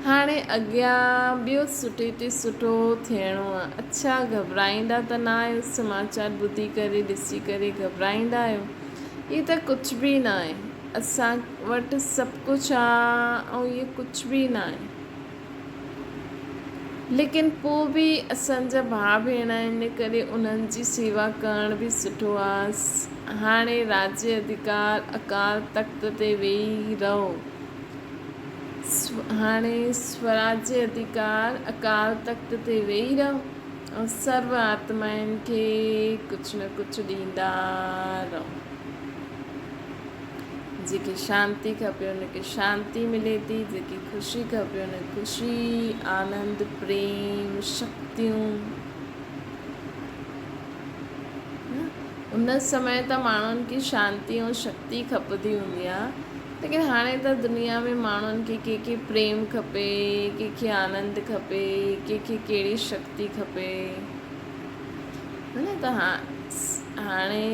हाणे अॻियां ॿियो सुठे ते सुठो थियणो आहे। अच्छा, घबराईंदा त न आहियो, समाचार ॿुधी करे, ॾिसी करे घबराईंदा आहियो? इहे त कुझु बि न आहे। असां वटि सभु कुझु आहे ऐं इहे कुझु बि न आहे। लेकिन पोइ बि असांजा भाउ भेण आहिनि करे उन्हनि जी सेवा करण बि सुठो आहे। हाणे राज्य अधिकार अकाल तख्त ते वेही रहो। हाणे स्वराज्य अधिकार अकाल तख्त ते वेही रहो ऐं सर्व आत्माउनि खे कुझु न कुझु ॾींदा रहो। जेके शांती खपे उनखे शांती मिले थी, जेकी ख़ुशी खपे उनखे ख़ुशी, आनंद, प्रेम, शक्तियूं। उन समय त माण्हुनि खे शांती ऐं शक्ति खपंदी हूंदी आहे, लेकिन हाणे त दुनिया में माण्हुनि खे कंहिंखे प्रेम खपे, कंहिंखे आनंद खपे, कंहिंखे कहिड़ी शक्ति खपे, है न। त हाणे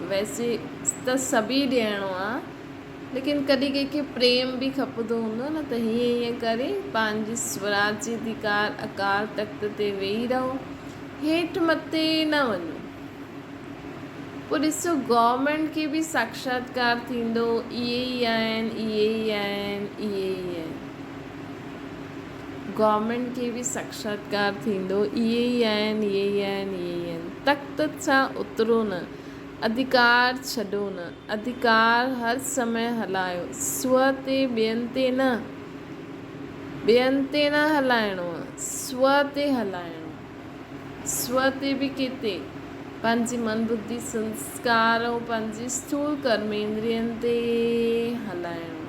वैसे त सभी ॾियणो आहे, लेकिन कॾहिं कंहिंखे प्रेम बि खपंदो हूंदो न। त हीअं करे पंहिंजी स्वराज्य अधिकार अकाल तख्त ते वेही रहो, हेठि मथे न वञो। पोइ ॾिसो, गवर्नमेंट खे बि साक्षात्कार थींदो, इहे ई आहिनि, इहे ई आहिनि, इहे ई आहिनि। गवर्नमेंट खे बि साक्षात्कार थींदो, इहे ई आहिनि, इहे ई आहिनि, इहे ई आहिनि। तख्त सां उतरो न, अधिकार छॾो न, अधिकार हर समय हलायो। स्व ते ॿियनि ते न हलाइणो आहे, स्व ते हलाइणो आहे। स्व ते बि किथे, पंहिंजी मन बुद्धि संस्कार ऐं पंहिंजी स्थूल कर्मेंद्रियनि ते हलाइणो।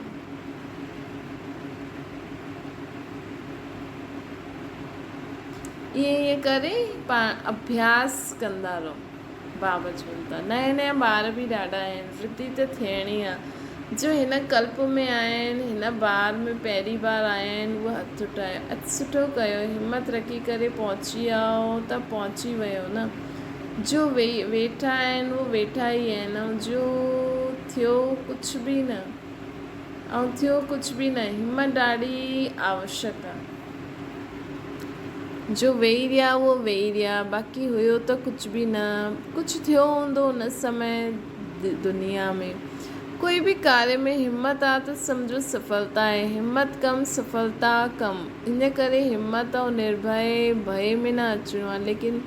ईअं करे अभ्यास कंदा रहो। बाबा चवनि था, नया ॿार बि ॾाढा आहिनि, वृद्धि त थियणी आहे। जो हिन कल्प में आहिनि, हिन बार में पहिरीं बार आया आहिनि, उहा हथु उठायो, सुठो कयो, हिमत रखी करे पहुची वियो त पहुची वियो न। जो वेठा आहिनि वो वेठा ई आहिनि, ऐं जो थियो कुझु बि न, ऐं थियो कुझु बि न, हिमत ॾाढी आवश्यक आहे। जो वेही रहिया उहो वेही रहिया, बाक़ी हुयो त कुझु बि न, कुझु थियो हूंदो उन समय दुनिया में। कोई भी कार्य में हिम्मत आहे त सम्झो सफलता आहे, हिम्मत कम सफलता कम। इन करे हिम्मत ऐं निर्भय भय में न अचिणो आहे। लेकिन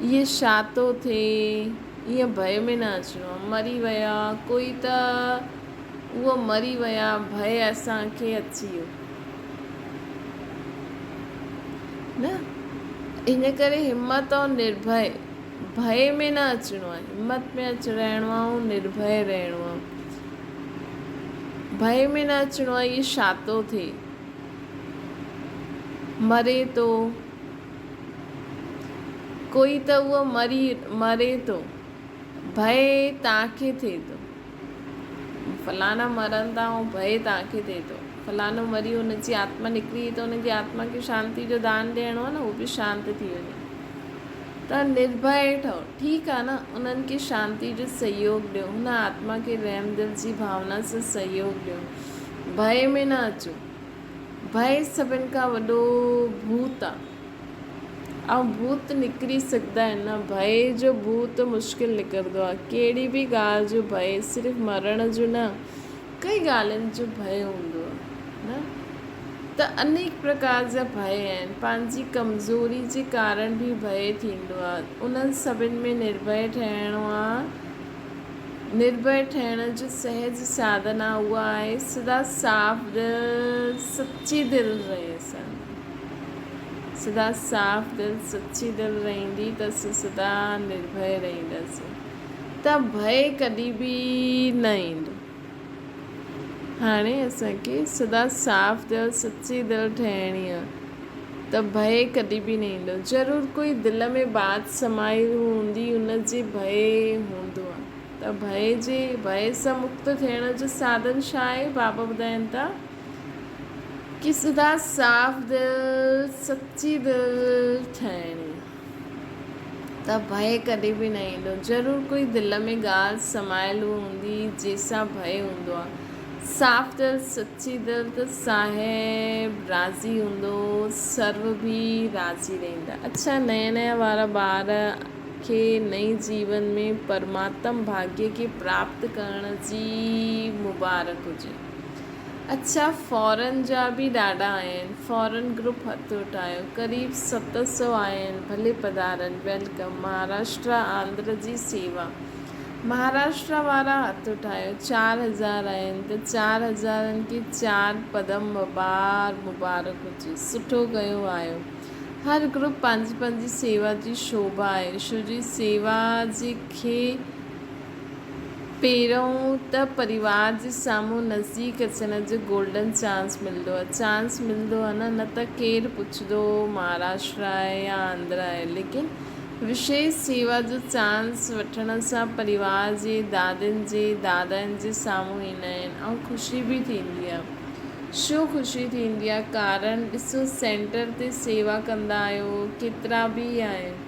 इहे छा थो थिए, ईअं भय में न अचिणो आहे। मरी विया कोई त उहो मरी विया, भय असांखे अची वियो न। इन करे हिम्मत ऐं निर्भय भय में न अचिणो आहे, हिम्मत में रहणो आहे ऐं निर्भय रहणो आहे। भय में न अचिणो आहे। इहे छा थो थिए, मरे थो कोई त उहो मरे थो, भय तव्हांखे थिए थो, फलाना मरनि था ऐं भय तव्हांखे थिए थो। फलानो मरी, हुनजी आत्मा निकिरी त हुनजी आत्मा खे शांति जो दान ॾियणो आहे न, उहो बि शांति थी वञे। त निर्भय ठहो, ठीकु आहे न, उन्हनि खे शांति जो सहयोग ॾियो, हुन आत्मा खे रहम दिल जी भावना सां सहयोग ॾियो। भय में न अचो। भय सभिनि खां वॾो भूत आहे, ऐं भूत निकिरी सघंदा आहिनि न। भय जो भूत मुश्किल निकिरंदो आहे। कहिड़ी बि ॻाल्हि जो भय, सिर्फ़ु मरण जो न, कई ॻाल्हियुनि जो भय हूंदो आहे न। त अनेक प्रकार जा भय आहिनि। पंहिंजी कमज़ोरी जे कारण बि भय थींदो आहे। उन्हनि सभिनि में निर्भय ठहिणो आहे। निर्भय ठहिण जो सहज साधना उहा आहे सदा साफ़ दिलि सची दिलि रहे असांजी। सदा साफ़ दिलि सची दिलि रहंदी त असां सदा निर्भय रहंदासीं, त भय कॾहिं बि न ईंदो। हाणे असांखे सदा साफ़ दिलि सची दिलि ठहिणी आहे, त भय कॾहिं बि न ईंदो। ज़रूरु कोई दिलि में बात समाई हूंदी, उनजे भय हूंदो आहे। त भय सां मुक्त थियण जो साधन छा आहे? बाबा ॿुधाइनि था कि सदा साफ़ दिलि सची दिलि ठहिणी, त भय कॾहिं बि न ईंदो। ज़रूरु कोई दिलि में ॻाल्हि समायल हूंदी जंहिंसां भय हूंदो आहे। साफ़ दिलि सची दिलि त साहिब राज़ी हूंदो, सर्व बि राज़ी रहंदा। अच्छा, नया वारा ॿार खे नई जीवन में परमात्म भाग्य खे प्राप्त करण जी मुबारक हुजे। अच्छा, फॉरेन जा बि ॾाढा आहिनि। फॉरेन ग्रुप हथ उठायो, क़रीब 700 आहिनि। भले पधारनि, वेलकम। महाराष्ट्र आंध्र जी सेवा, महाराष्ट्र वारा हथ उठायो। 4000 आहिनि, त 4000 खे 4 पदम मुबारक हुजे। सुठो कयो आयो। हर ग्रुप पंहिंजी सेवा जी शोभा आहे। ईश्वर जी सेवा जे खे पहिरों त परिवार जे साम्हूं नज़दीक अचण जो गोल्डन चांस मिलंदो आहे। चांस मिलंदो आहे न त केरु पुछंदो महाराष्ट्र आहे या आंध्र आहे। लेकिन विशेष सेवा जो चांस वठण सां परिवार जे दादनि जे साम्हूं ईंदा आहिनि, ऐं ख़ुशी बि थींदी आहे। छो ख़ुशी थींदी आहे? कारण ॾिसो, सेंटर ते सेवा कंदा आहियो, केतिरा बि आहिनि,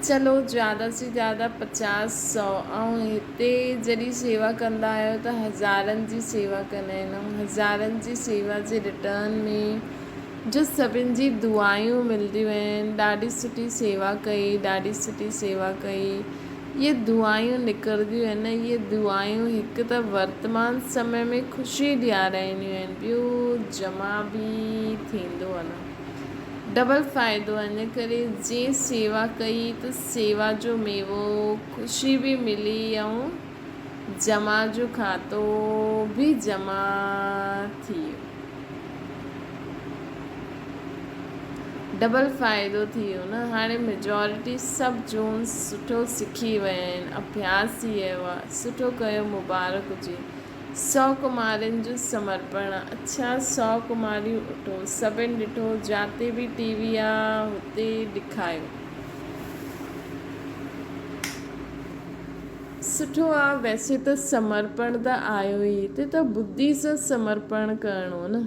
चलो ज़्यादा से ज़्यादा 50-100, ऐं हिते जॾहिं सेवा कंदा आहियो त हज़ारनि जी सेवा कंदा आहिनि। ऐं हज़ारनि जी सेवा जे रिटर्न में जो सभिनि जी दुआयूं मिलंदियूं आहिनि, ॾाढी सुठी सेवा कई, ॾाढी सुठी सेवा कई, इहे दुआयूं निकिरंदियूं आहिनि। इहे दुआयूं हिकु त वर्तमान समय में ख़ुशी ॾियाराईंदियूं आहिनि, ॿियो जमा बि थींदो आहे न, डबल फ़ाइदो आहे। इन करे जे सेवा कई त सेवा जो मेवो ख़ुशी बि मिली, ऐं जमा जो खातो बि जमा थी वियो, डबल फ़ाइदो थी वियो न। हाणे मेजॉरिटी सभु जून सुठो सिखी विया आहिनि, अभ्यास थी वियो आहे। सुठो कयो, मुबारक हुजे। 100 कुमारियुनि जो समर्पण। अच्छा, 100 कुमारियूं उठो, सभिनि ॾिठो, जिते बि टीवी आहे हुते ॾेखारियो। सुठो आहे। वैसे त समर्पण त आयो ई, हिते त बुद्धि सां समर्पण करिणो न,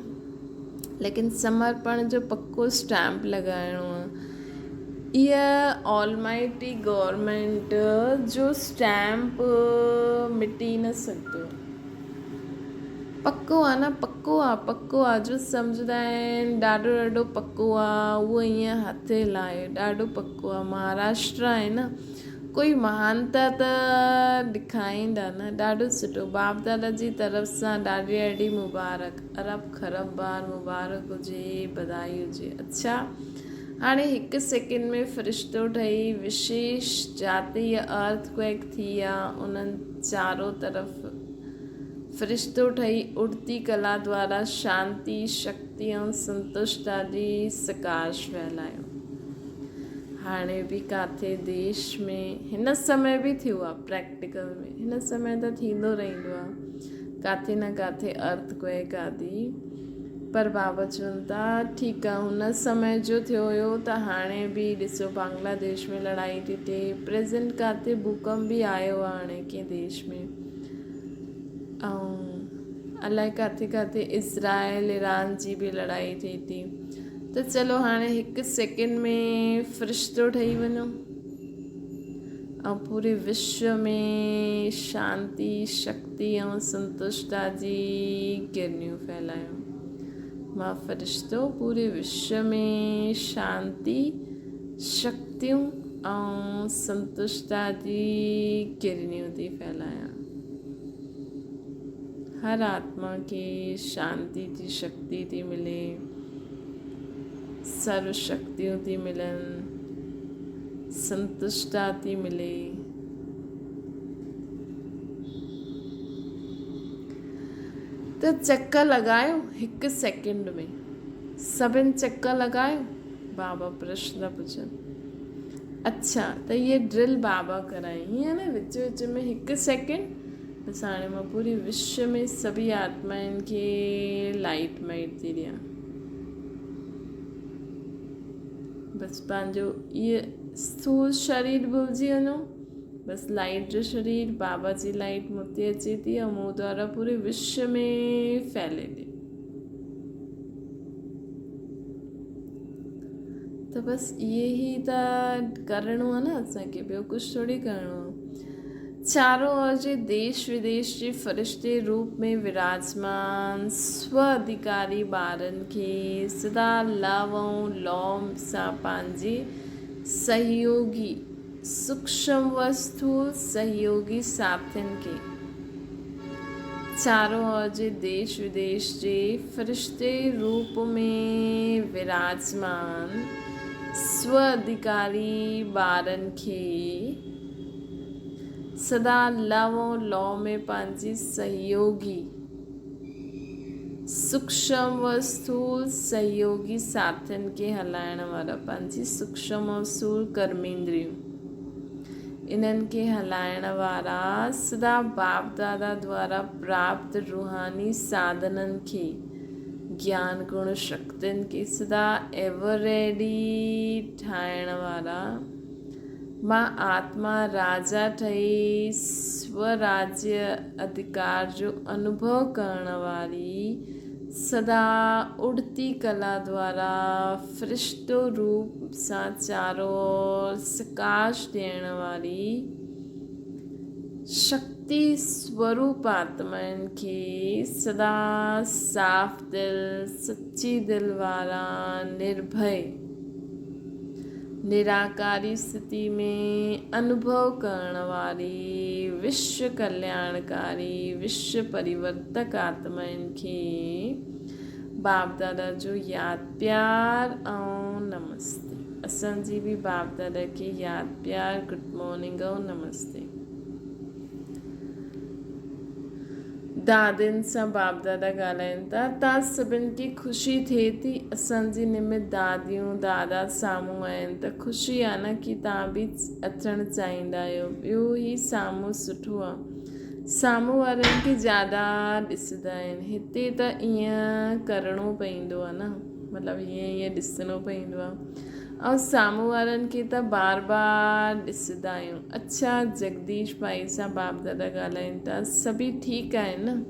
लेकिन समर्पण जो पक्को स्टैम्प लॻाइणो आहे। इहा ऑलमाइटी गवर्नमेंट जो स्टैम्प मिटी न सघंदो, पक्को आहे न, पक्को आहे जो सम्झंदा आहिनि ॾाढो ॾाढो पक्को आहे, उहो ईअं हथु हिलाए, ॾाढो पक्को आहे। महाराष्ट्र आहे न, कोई महानता त ॾेखारींदा न, ॾाढो सुठो। बाप दादा जी तरफ़ सां ॾाढी ॾाढी मुबारक, अरब खरब बार मुबारक हुजे, बधाई हुजे। अच्छा, हाणे हिकु सेकेंड में फ़रिश्तो ठही विशेष जातीय अर्थक्वेक थी आहे, उन्हनि चारों तरफ़ फ़रिश्तो ठही उड़ती कला द्वारा शांति, शक्ति ऐं संतुष्टता जी सकाश फैलायो। हाणे बि काथे देश में हिन समय बि थियो आहे, प्रैक्टिकल में हिन समय त थींदो रहंदो आहे काथे न काथे अर्थक्वेक आदि, पर बाबा चवनि था ठीकु आहे, हुन समय जो थियो हुयो त हाणे बि ॾिसो बांग्लादेश में लड़ाई थी थिए, प्रेज़ेंट काथे भूकंप बि आयो आहे हाणे कंहिं देश में, ऐं अलाए काथे काथे इज़राइल ईरान जी बि लड़ाई थिए थी। त चलो हाणे हिकु सेकेंड में फ़रिश्तो ठही वञो ऐं पूरे विश्व में शांति, शक्ति ऐं संतुष्टता जी किरनियूं फैलायूं। मां फ़रिश्तो पूरे विश्व में शांति, शक्तियूं ऐं संतुष्टता जी किरनियूं थी फैलायां। हर आत्मा खे शांति जी शक्ति थी मिले, सर्व शक्तियूं थी मिलनि, संतुष्टता थी मिले। त चकर लॻायो हिकु सेकेंड में, सभिनि चकर लॻायो, बाबा प्रश्न पुछनि। अच्छा, त इहे ड्रिल बाबा कराई हीअं न, विच विच में हिकु सेकेंड, बसि हाणे मां पूरे विश्व में सभी आत्माउनि खे लाइट माइट थी ॾियां। बसि पंहिंजो इहे स्थूल शरीर भुलिजी वञो, बसि लाइट जो शरीर, बाबा जी लाइट मूं ते अचे थी ऐं मूं द्वारा पूरे विश्व में फैले थी। त बसि इहे ई त करिणो आहे न असांखे, ॿियो कुझु थोरी करिणो आहे। चारों ओर जे देश विदेश जे फ़रिश्ते रूप में विराजमान स्व अधिकारी ॿारनि खे सदा लव ऐं लौम सां पंहिंजे सहयोगी सूक्ष्म वस्तु सहयोगी साथियुनि खे, चारों ओर जे देश विदेश जे फ़रिश्ते रूप में विराजमान स्व अधिकारी ॿारनि खे सदा लव ऐं लौ में पंहिंजी सहयोगी सूक्ष्म वस्तु सहयोगी साथियुनि खे हलाइण वारा, पंहिंजी सूक्ष्म और स्थूल कर्मेंद्रियूं, इन्हनि खे हलाइण वारा सदा बाप दादा द्वारा प्राप्त रूहानी साधननि खे, ज्ञान गुण शक्तियुनि खे सदा एवर रेडी ठाहिण वारा, मां आत्मा राजा ठही स्वराज्य अधिकार जो अनुभव करण वारी, सदा उड़ती कला द्वारा फ़रिश्तो रूप सां चारों ओर सकाश ॾियण वारी शक्ति स्वरूप आत्माउनि खे सदा साफ़ दिल, सच्ची दिल वारा, निर्भय निराकारी स्थिति में अनुभव करण वारी, विश्व कल्याणकारी, विश्व परिवर्तक आत्माउनि खे बाप दादा जो यादि प्यार ऐं नमस्ते। असांजी बि बाप दादा खे यादि प्यार, गुड मॉर्निंग ऐं नमस्ते। दादियुनि सां बाप दादा ॻाल्हाइनि था, तव्हां सभिनि खे ख़ुशी थिए थी, असांजी निमित दादियूं दादा साम्हूं आहिनि त ख़ुशी आहे न कि तव्हां बि अचणु चाहींदा आहियो। ॿियो ई साम्हूं सुठो आहे, साम्हूं वारनि खे ज़्यादा ॾिसंदा आहिनि, हिते त ईअं करिणो पवंदो आहे न, मतिलबु ईअं ॾिसणो पवंदो आहे, ऐं साम्हूं वारनि खे त बार बार ॾिसंदा आहियूं। अच्छा, जगदीश भाई सां बाप दादा ॻाल्हाइनि था, सभी ठीकु आहिनि न?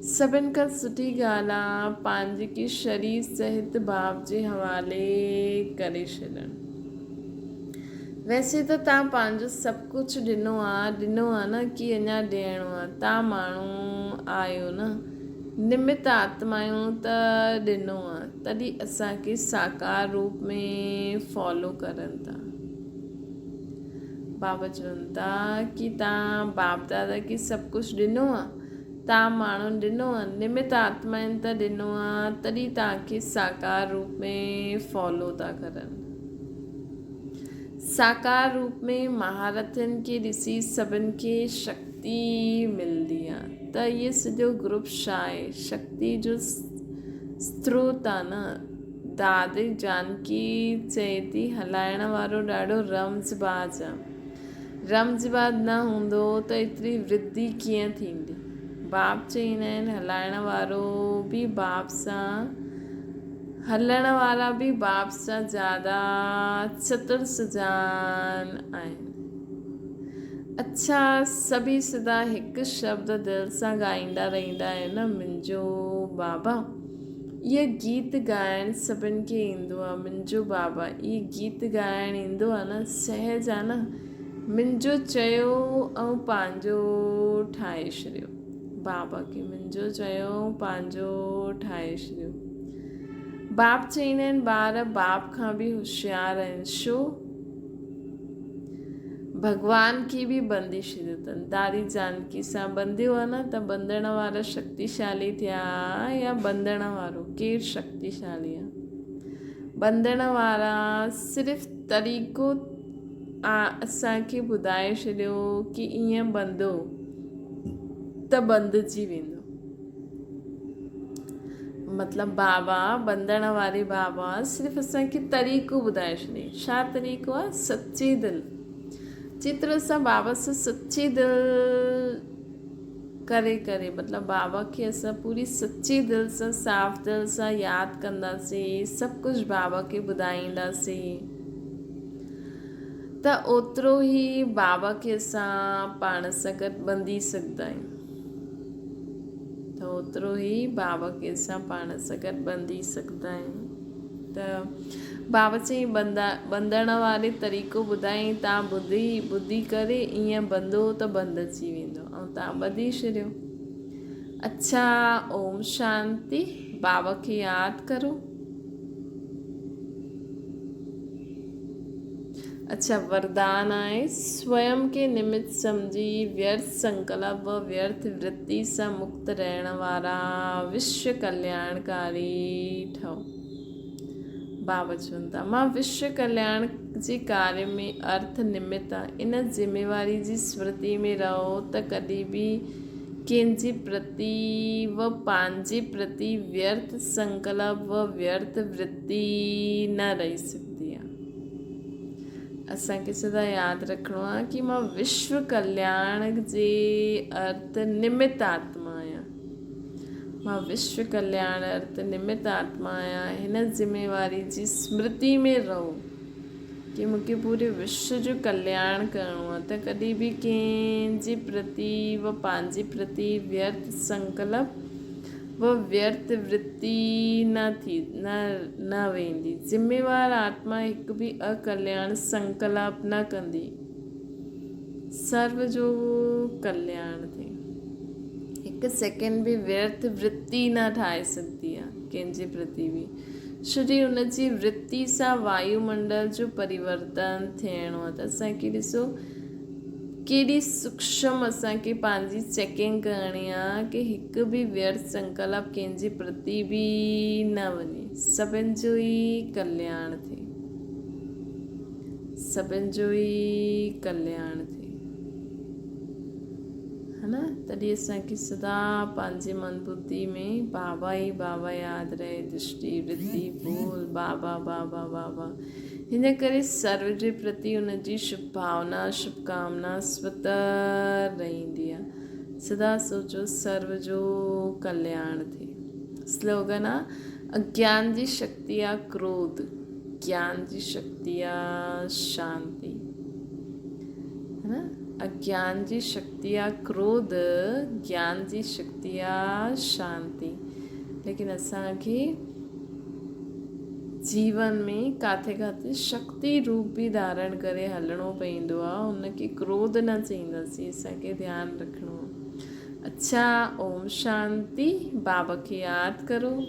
सभिनि खां सुठी ॻाल्हि आहे पंहिंजे शरीर सहित बाप जे हवाले करे छॾणु। वैसे त तव्हां पंहिंजो सभु कुझु ॾिनो आहे न कि अञा ॾियणो आहे। तव्हां माण्हू आहियो न, निमित आत्मा आहियूं त ॾिनो आहे, तॾहिं असांखे साकार रूप में फॉलो करनि था। बाबा चवनि था कि तव्हां बाप दादा खे सभु कुझु ॾिनो आहे, तव्हां माण्हू ॾिनो आहे, निमित आत्मा आहिनि त ॾिनो आहे, तॾहिं तव्हांखे साकार रूप में फॉलो था करनि। साकार रूप में महारथियुनि खे ॾिसी सभिनि खे शक्ति मिलंदी आहे। त इहो सॼो ग्रुप छा आहे? शक्ति जो स्त्रोत आहे न। दादी जानकी चए थी हलाइण वारो ॾाढो रमज़बाज आहे। रमज़बाज न हूंदो त एतिरी वृद्धि कीअं थींदी। बाप चईंदा आहिनि हलाइण वारो बि बाप सां, हलण वारा बि बाप सां ज़्यादा चतुर सुजान आहिनि। अच्छा, सभी सदा हिकु शब्द दिलि सां ॻाईंदा रहंदा आहिनि न, मुंहिंजो बाबा। इहो गीत ॻाइणु सभिनि खे ईंदो आहे, मुंहिंजो बाबा। इहो गीत ॻाइणु ईंदो आहे न, सहज आहे न। मुंहिंजो चयो ऐं पंहिंजो ठाहे छॾियो। बाबा खे मुंहिंजो चयो पंहिंजो ठाहे छॾियो। बाप चईंदा आहिनि ॿार बाप खां बि होशियारु आहिनि। छो? भॻवान खे बि बंदी छॾियो अथनि। दादी जानकी सां बंधियो आहे न, त बंधण वारा शक्तिशाली थिया या बंधण वारो केरु शक्तिशाली आहे? बंधण वारा सिर्फ़ु तरीक़ो असांखे ॿुधाए छॾियो कि ईअं बंधो त बंदिजी वेंदो। मतिलबु बाबा, बंधण वारे बाबा सिर्फ़ु असांखे तरीक़ो ॿुधाए छॾे। छा तरीक़ो आहे? सची दिलि। जेतिरो असां बाबा सां सची दिलि करे मतिलबु बाबा खे असां पूरी सची दिलि सां, साफ़ दिलि सां यादि कंदासीं, सभु कुझु बाबा खे ॿुधाईंदासीं, त ओतिरो ई बाबा खे असां पाण सां गॾु ॿंधी सघंदा आहियूं। त ओतिरो ई बाबा खे असां पाण सां गॾु ॿंधी सघंदा आहियूं। त बाबा चई ॿंधण वारे तरीक़ो ॿुधाई, तव्हां ॿुधी करे ईअं ॿंधो त बंदिजी वेंदो, ऐं तव्हां ॿधी छॾियो। अच्छा, ओम शांति। बाबा खे यादि करो। अच्छा, वरदान आहे स्वयं के निमित्त समझी व्यर्थ संकल्प व व्यर्थ वृत्ति सां मुक्त रहण वारा विश्व कल्याणकारी ठहो। बाबा चवनि था मां विश्व कल्याण जे कार्य में अर्थ निमित्त आहे। इन ज़िमेवारी जी स्मृति में रहो त कॾहिं बि कंहिंजे प्रति व पंहिंजे प्रति व्यर्थ संकल्प व व्यर्थ वृत्ति न रही सघंदी आहे। असांखे सदा यादि रखिणो आहे कि मां विश्व कल्याण जे अर्थ निमित्त आत्मा आहियां। मां विश्व कल्याण अर्थ निमित्त आत्मा आहियां। हिन ज़िमेवारी जी स्मृति में रहो कि मूंखे पूरे विश्व जो कल्याण करिणो आहे, त कॾहिं बि कंहिंजे प्रति व पंहिंजे प्रति व्यर्थ संकल्प व व्यर्थ वृत्ति न वेंदी। ज़िम्मेवार आत्मा हिकु बि अकल्याण संकल्प न कंदी। सर्व जो कल्याण थिए। हिकु सेकेंड बि व्यर्थ वृत्ति न ठाहे सघंदी आहे कंहिंजे प्रति बि। छोजी हुनजी वृत्ति सां वायुमंडल जो परिवर्तन थियणो आहे। त असांखे ॾिसो केॾी सूक्ष्म असांखे पंहिंजी चेकिंग करणी आहे कि हिकु बि व्यर्थ संकल्प कंहिंजे प्रति बि न वञे। सभिनि जो ई कल्याण थिए, सभिनि जो ई कल्याण थिए, है न। तॾहिं असांखे सदा पंहिंजे मन बुद्धि में बाबा ई बाबा यादि रहे। दृष्टि वृत्ति बोल बाबा बाबा बाबा। हिन करे सर्व जे प्रति हुनजी शुभ भावना शुभकामना स्वतः रहंदी आहे। सदा सोचो सर्व जो कल्याण थिए। स्लोगन आहे अज्ञान जी शक्ति आहे क्रोध, ज्ञान जी शक्ति आहे शांति, है न। अज्ञान जी शक्ति आहे क्रोध, ज्ञान जी शक्ति आहे शांति। लेकिन असांखे जीवन में काथे काथे शक्ति रूप भी धारण करे हलणो पवंदो आहे। उनखे क्रोध न चईंदासीं, असांखे ध्यानु रखिणो। अच्छा, ओम शांति। बाबा खे यादि करो।